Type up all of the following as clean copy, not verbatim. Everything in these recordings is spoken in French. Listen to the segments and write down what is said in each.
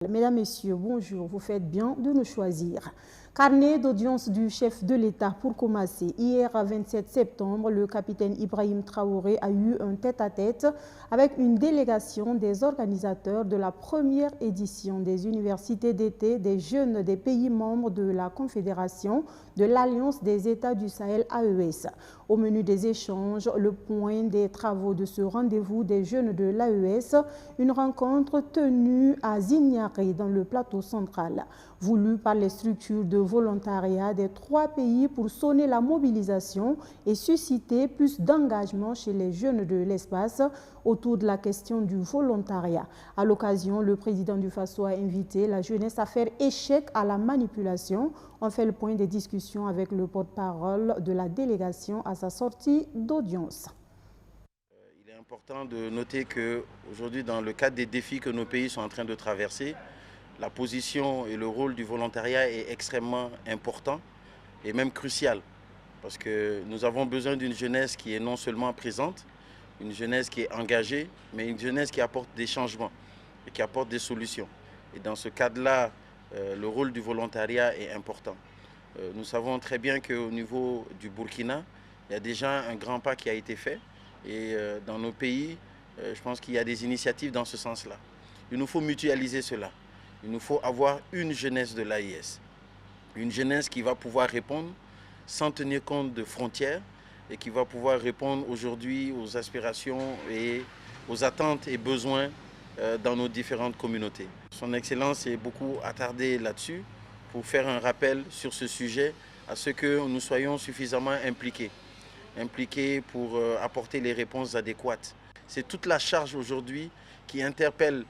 Mesdames, Messieurs, bonjour, vous faites bien de nous choisir. Carnet d'audience du chef de l'État pour commencer. Hier, 27 septembre, le capitaine Ibrahim Traoré a eu un tête-à-tête avec une délégation des organisateurs de la première édition des universités d'été des jeunes des pays membres de la Confédération de l'Alliance des États du Sahel AES. Au menu des échanges, le point des travaux de ce rendez-vous des jeunes de l'AES, une rencontre tenue à Zignaré dans le plateau central, voulue par les structures de volontariat des trois pays pour sonner la mobilisation et susciter plus d'engagement chez les jeunes de l'espace autour de la question du volontariat. À l'occasion, le président du FASO a invité la jeunesse à faire échec à la manipulation. On fait le point des discussions avec le porte-parole de la délégation à sa sortie d'audience. Il est important de noter qu'aujourd'hui, dans le cadre des défis que nos pays sont en train de traverser, la position et le rôle du volontariat est extrêmement important et même crucial. Parce que nous avons besoin d'une jeunesse qui est non seulement présente, une jeunesse qui est engagée, mais une jeunesse qui apporte des changements et qui apporte des solutions. Et dans ce cadre-là, le rôle du volontariat est important. Nous savons très bien qu'au niveau du Burkina, il y a déjà un grand pas qui a été fait. Et dans nos pays, je pense qu'il y a des initiatives dans ce sens-là. Il nous faut mutualiser cela. Il nous faut avoir une jeunesse de l'AIS. Une jeunesse qui va pouvoir répondre sans tenir compte de frontières et qui va pouvoir répondre aujourd'hui aux aspirations et aux attentes et besoins dans nos différentes communautés. Son Excellence s'est beaucoup attardé là-dessus pour faire un rappel sur ce sujet à ce que nous soyons suffisamment impliqués pour apporter les réponses adéquates. C'est toute la charge aujourd'hui qui interpelle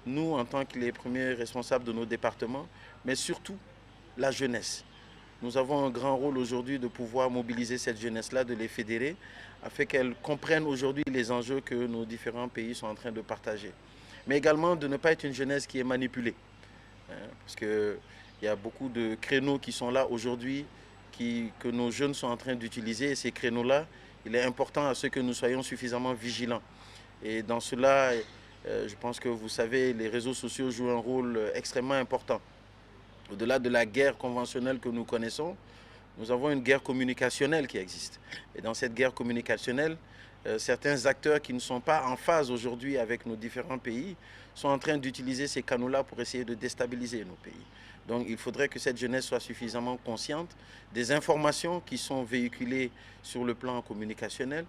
nous en tant que les premiers responsables de nos départements, mais surtout la jeunesse. Nous avons un grand rôle aujourd'hui de pouvoir mobiliser cette jeunesse-là, de les fédérer, afin qu'elle comprenne aujourd'hui les enjeux que nos différents pays sont en train de partager. Mais également de ne pas être une jeunesse qui est manipulée. Parce qu'il y a beaucoup de créneaux qui sont là aujourd'hui, que nos jeunes sont en train d'utiliser. Et ces créneaux-là, il est important à ce que nous soyons suffisamment vigilants. Et dans cela, je pense que vous savez, les réseaux sociaux jouent un rôle extrêmement important. Au-delà de la guerre conventionnelle que nous connaissons, nous avons une guerre communicationnelle qui existe. Et dans cette guerre communicationnelle, certains acteurs qui ne sont pas en phase aujourd'hui avec nos différents pays sont en train d'utiliser ces canaux-là pour essayer de déstabiliser nos pays. Donc il faudrait que cette jeunesse soit suffisamment consciente des informations qui sont véhiculées sur le plan communicationnel.